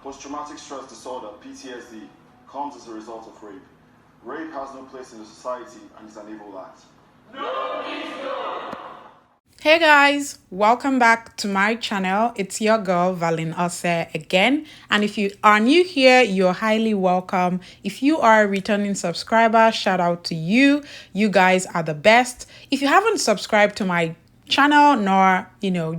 Post-traumatic stress disorder, PTSD, comes as a result of rape. Rape has no place in the society and is an evil act. Hey guys, welcome back to my channel. It's your girl Valin Ose again, and if you are new here, you're highly welcome. If you are a returning subscriber, shout out to you. You guys are the best. If you haven't subscribed to my channel nor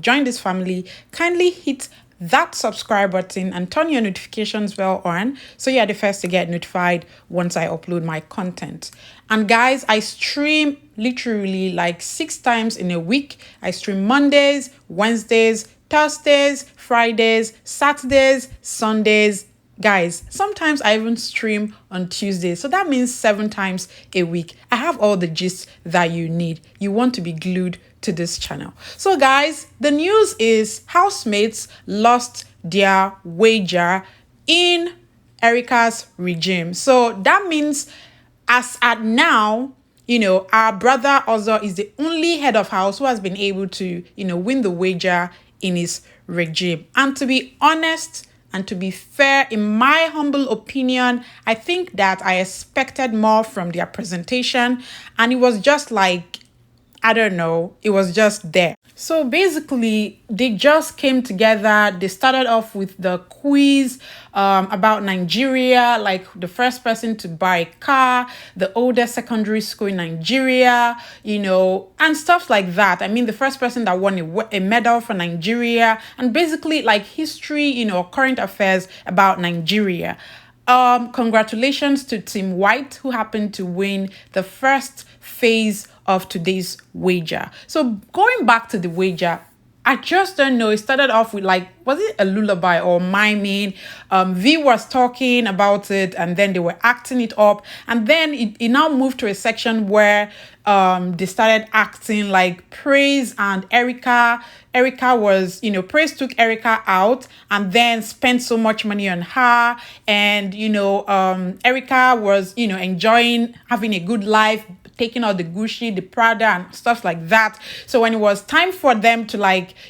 join this family, kindly hit that subscribe button and turn your notifications bell on so you're the first to get notified once I upload my content. And guys, I stream literally like 6 times in a week. I stream Mondays, Wednesdays, Thursdays, Fridays, Saturdays, Sundays. Guys, sometimes I even stream on Tuesdays. So that means 7 times a week. I have all the gist that you need. You want to be glued to this channel. So guys, the news is housemates lost their wager in Erica's regime. So that means as at now, our brother Ozo is the only head of house who has been able to, win the wager in his regime. And to be honest, and to be fair, in my humble opinion, I think that I expected more from their presentation. And it was just like, I don't know, it was just there. So basically, they just came together. They started off with the quiz about Nigeria, like the first person to buy a car, the oldest secondary school in Nigeria, and stuff like that. I mean, the first person that won a medal for Nigeria, and basically like history, current affairs about Nigeria. Congratulations to Team White, who happened to win the first phase of today's wager. So going back to the wager, I just don't know. It started off with like, was it a lullaby or miming? V was talking about it and then they were acting it up. And then it now moved to a section where they started acting like Praise and Erica. Erica was, Praise took Erica out and then spent so much money on her. And, Erica was, enjoying having a good life, taking out the Gucci, the Prada and stuff like that. So when it was time for them to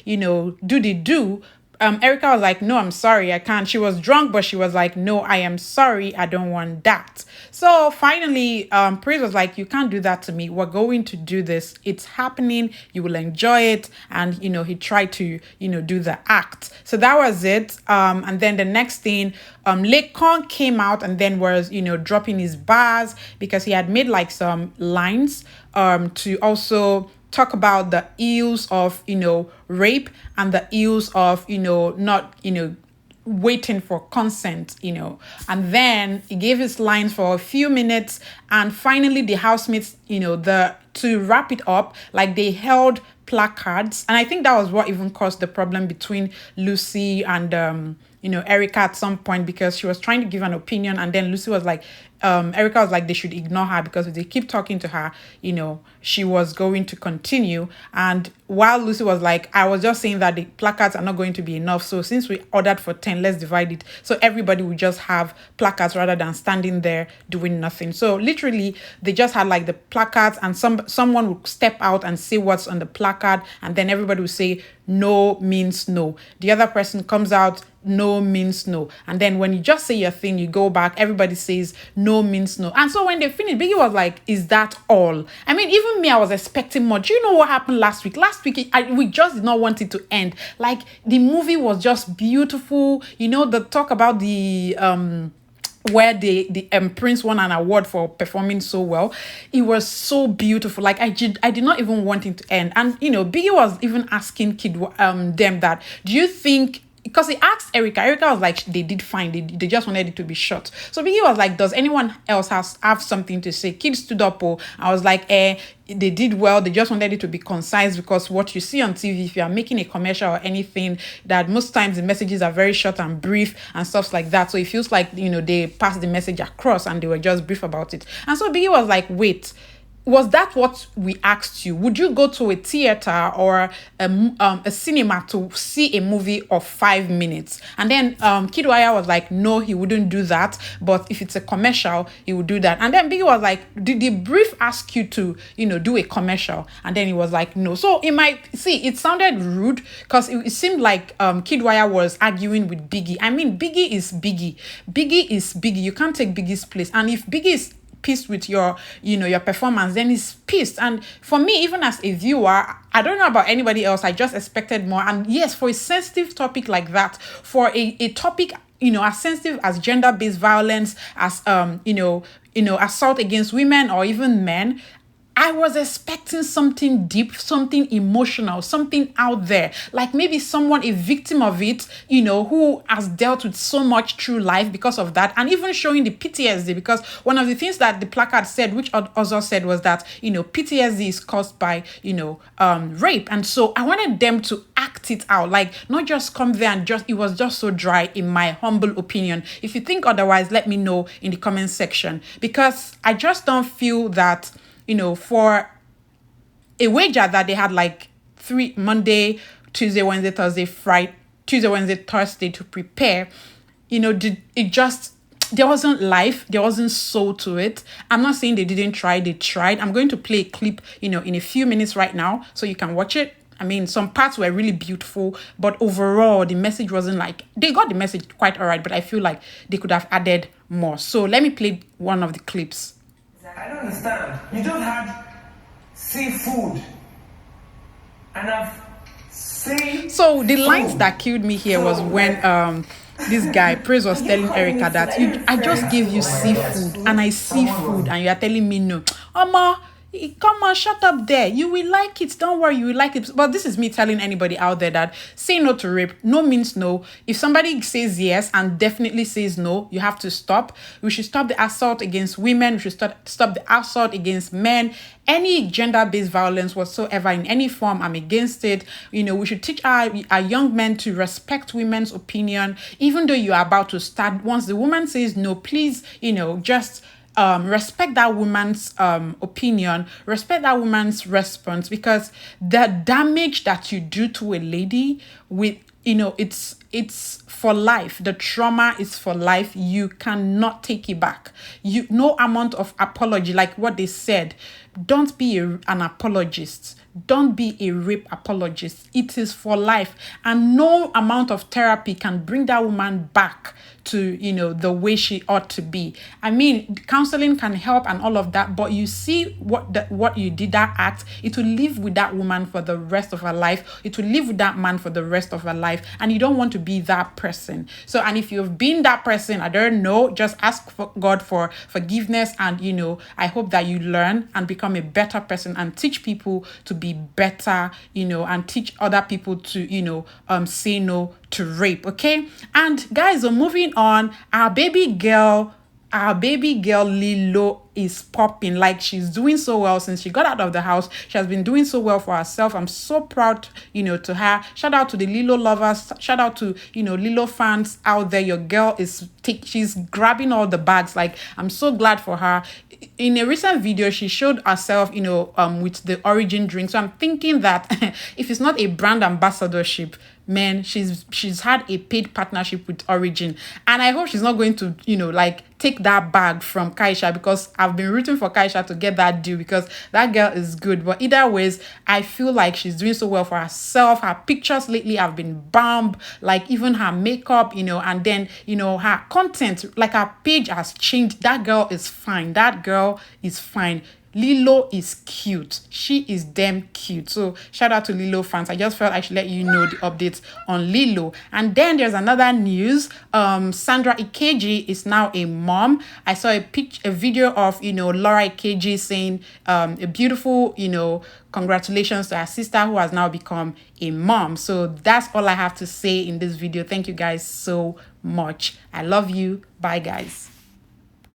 do the do, Erica was like, no, I'm sorry, I can't. She was drunk, but she was like, no, I am sorry, I don't want that. So finally, Praise was like, you can't do that to me. We're going to do this. It's happening. You will enjoy it. And, he tried to, do the act. So that was it. And then the next thing, Lekon came out and then was, dropping his bars because he had made like some lines to also talk about the ills of, rape and the ills of, not, waiting for consent, and then he gave his lines for a few minutes and finally the housemates, to wrap it up, like they held placards. And I think that was what even caused the problem between Lucy and, Erica at some point, because she was trying to give an opinion and then Lucy was like, Erica was like, they should ignore her because if they keep talking to her, she was going to continue. And while Lucy was like, I was just saying that the placards are not going to be enough. So since we ordered for 10, let's divide it. So everybody would just have placards rather than standing there doing nothing. So literally, they just had like the placards and someone would step out and say what's on the placard. And then everybody would say, no means no. The other person comes out, no means no. And then when you just say your thing, you go back, everybody says no means no. And so when they finished, Biggie was like, is that all? I mean, even me, I was expecting more. Do you know what happened last week? Last week, we just did not want it to end. Like, the movie was just beautiful. The talk about the where the Prince won an award for performing so well. It was so beautiful. Like I did not even want it to end. And Biggie was even asking them that, do you think, because he asked Erica was like, they did fine, they just wanted it to be short. So Biggie was like, does anyone else have something to say? Kid stood up. I was like, they did well, they just wanted it to be concise, because what you see on TV, if you are making a commercial or anything, that most times the messages are very short and brief and stuff like that. So it feels like they passed the message across and they were just brief about it. And so Biggie was like, wait, was that what we asked you? Would you go to a theater or a cinema to see a movie of 5 minutes? And then Kiddwaya was like, no, he wouldn't do that. But if it's a commercial, he would do that. And then Biggie was like, did the brief ask you to, do a commercial? And then he was like, no. So it sounded rude because it seemed like Kiddwaya was arguing with Biggie. I mean, Biggie is Biggie. Biggie is Biggie. You can't take Biggie's place. And if Biggie is pissed with your performance, then he's pissed. And for me, even as a viewer, I don't know about anybody else, I just expected more. And yes, for a sensitive topic like that, for a topic as sensitive as gender-based violence, as assault against women or even men, I was expecting something deep, something emotional, something out there. Like maybe someone, a victim of it, who has dealt with so much through life because of that. And even showing the PTSD, because one of the things that the placard said, which also said, was that, PTSD is caused by, rape. And so I wanted them to act it out, like not just come there and it was just so dry, in my humble opinion. If you think otherwise, let me know in the comment section, because I just don't feel that, for a wager that they had like Monday, Tuesday, Wednesday, Thursday, Friday, Tuesday, Wednesday, Thursday to prepare, there wasn't life, there wasn't soul to it. I'm not saying they didn't try, they tried. I'm going to play a clip, in a few minutes right now, so you can watch it. I mean, some parts were really beautiful, but overall, the message wasn't like, they got the message quite all right, but I feel like they could have added more. So let me play one of the clips. I don't understand. You just had seafood. And I've seen. So the lines that killed me here was when this guy Praise was telling Erica that I just gave you seafood and I see food and you are telling me no. Come on, shut up there. You will like it. Don't worry, you will like it. But this is me telling anybody out there that say no to rape. No means no. If somebody says yes and definitely says no, you have to stop. We should stop the assault against women. We should stop the assault against men. Any gender-based violence whatsoever in any form, I'm against it. We should teach our young men to respect women's opinion. Even though you are about to start, once the woman says no, please, just respect that woman's opinion, respect that woman's response, because the damage that you do to a lady with, it's for life. The trauma is for life. You cannot take it back. No amount of apology, like what they said. Don't be an apologist. Don't be a rape apologist. It is for life. And no amount of therapy can bring that woman back to, the way she ought to be. I mean, counseling can help and all of that, but you see what you did, that act, it will live with that woman for the rest of her life. It will live with that man for the rest of her life. And you don't want to be that person. So, and if you've been that person, I don't know, just ask for God for forgiveness. And, I hope that you learn and become a better person and teach people to be better, and teach other people to, say no to rape. Okay. And guys, we're moving on. Our baby girl Lilo is popping. Like, she's doing so well since she got out of the house. She has been doing so well for herself. I'm so proud, to her. Shout out to the Lilo lovers. Shout out to, Lilo fans out there. Your girl she's grabbing all the bags. Like, I'm so glad for her. In a recent video, she showed herself, with the Origin drink. So I'm thinking that if it's not a brand ambassadorship, man, she's had a paid partnership with Origin. And I hope she's not going to, take that bag from Kaisha, because I've been rooting for Kaisha to get that deal, because that girl is good. But either ways, I feel like she's doing so well for herself. Her pictures lately have been bomb, like even her makeup, and then, her content, like her page has changed. That girl is fine. That girl is fine. Lilo is cute. She is damn cute. So shout out to Lilo fans. I just felt I should let you know the updates on Lilo. And then there's another news. Sandra Ikeji is now a mom. I saw a video of, Laura Ikeji saying a beautiful, congratulations to her sister who has now become a mom. So that's all I have to say in this video. Thank you guys so much. I love you. Bye, guys.